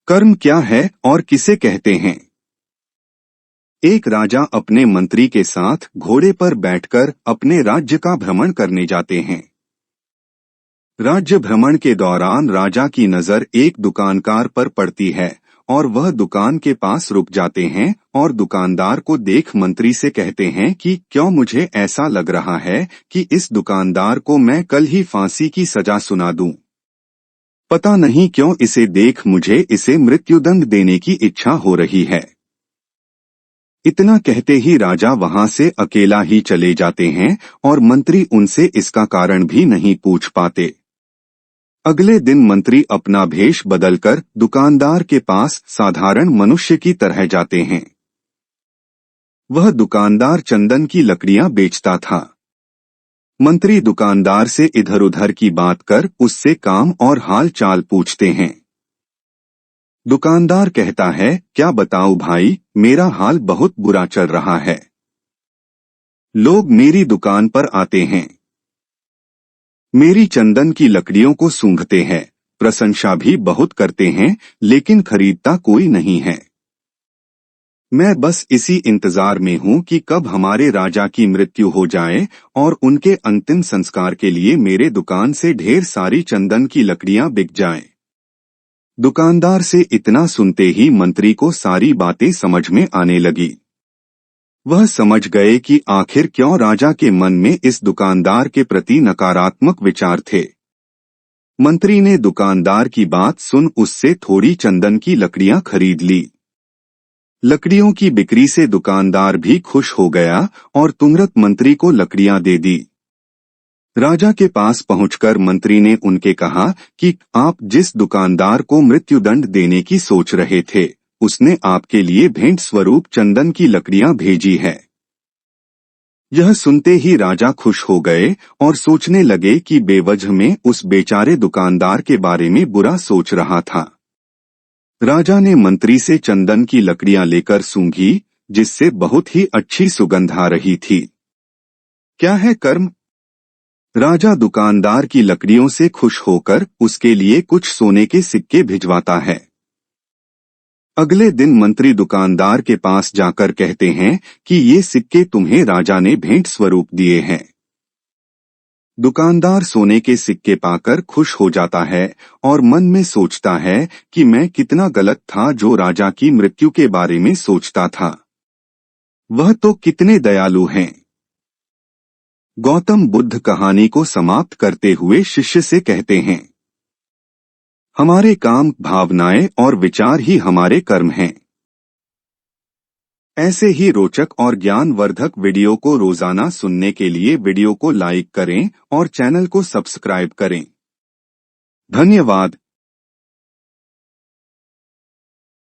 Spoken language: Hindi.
कर्म क्या है और किसे कहते हैं? एक राजा अपने मंत्री के साथ घोड़े पर बैठकर अपने राज्य का भ्रमण करने जाते हैं। राज्य भ्रमण के दौरान राजा की नजर एक दुकानदार पर पड़ती है और वह दुकान के पास रुक जाते हैं और दुकानदार को देख मंत्री से कहते हैं कि क्यों मुझे ऐसा लग रहा है कि इस दुकानदार को मैं कल ही फांसी की सजा सुना दूं। पता नहीं क्यों इसे देख मुझे इसे मृत्युदंड देने की इच्छा हो रही है। इतना कहते ही राजा वहां से अकेला ही चले जाते हैं और मंत्री उनसे इसका कारण भी नहीं पूछ पाते। अगले दिन मंत्री अपना भेष बदलकर दुकानदार के पास साधारण मनुष्य की तरह जाते हैं। वह दुकानदार चंदन की लकड़ियां बेचता था। मंत्री दुकानदार से इधर उधर की बात कर उससे काम और हाल चाल पूछते हैं। दुकानदार कहता है, क्या बताऊं भाई, मेरा हाल बहुत बुरा चल रहा है। लोग मेरी दुकान पर आते हैं, मेरी चंदन की लकड़ियों को सूंघते हैं, प्रशंसा भी बहुत करते हैं, लेकिन खरीदता कोई नहीं है। मैं बस इसी इंतजार में हूं कि कब हमारे राजा की मृत्यु हो जाए और उनके अंतिम संस्कार के लिए मेरे दुकान से ढेर सारी चंदन की लकड़ियां बिक जाएं। दुकानदार से इतना सुनते ही मंत्री को सारी बातें समझ में आने लगी। वह समझ गए कि आखिर क्यों राजा के मन में इस दुकानदार के प्रति नकारात्मक विचार थे। मंत्री ने दुकानदार की बात सुन उससे थोड़ी चंदन की लकड़ियां खरीद ली। लकड़ियों की बिक्री से दुकानदार भी खुश हो गया और तुरंत मंत्री को लकड़ियां दे दी। राजा के पास पहुंचकर मंत्री ने उनके कहा कि आप जिस दुकानदार को मृत्युदंड देने की सोच रहे थे, उसने आपके लिए भेंट स्वरूप चंदन की लकड़ियां भेजी है। यह सुनते ही राजा खुश हो गए और सोचने लगे कि बेवजह में उस बेचारे दुकानदार के बारे में बुरा सोच रहा था। राजा ने मंत्री से चंदन की लकड़ियां लेकर सूंघी, जिससे बहुत ही अच्छी सुगंध आ रही थी। क्या है कर्म? राजा दुकानदार की लकड़ियों से खुश होकर उसके लिए कुछ सोने के सिक्के भिजवाता है। अगले दिन मंत्री दुकानदार के पास जाकर कहते हैं कि ये सिक्के तुम्हें राजा ने भेंट स्वरूप दिए हैं। दुकानदार सोने के सिक्के पाकर खुश हो जाता है और मन में सोचता है कि मैं कितना गलत था जो राजा की मृत्यु के बारे में सोचता था। वह तो कितने दयालु हैं। गौतम बुद्ध कहानी को समाप्त करते हुए शिष्य से कहते हैं, हमारे काम, भावनाएं और विचार ही हमारे कर्म हैं। ऐसे ही रोचक और ज्ञानवर्धक वीडियो को रोजाना सुनने के लिए वीडियो को लाइक करें और चैनल को सब्सक्राइब करें। धन्यवाद।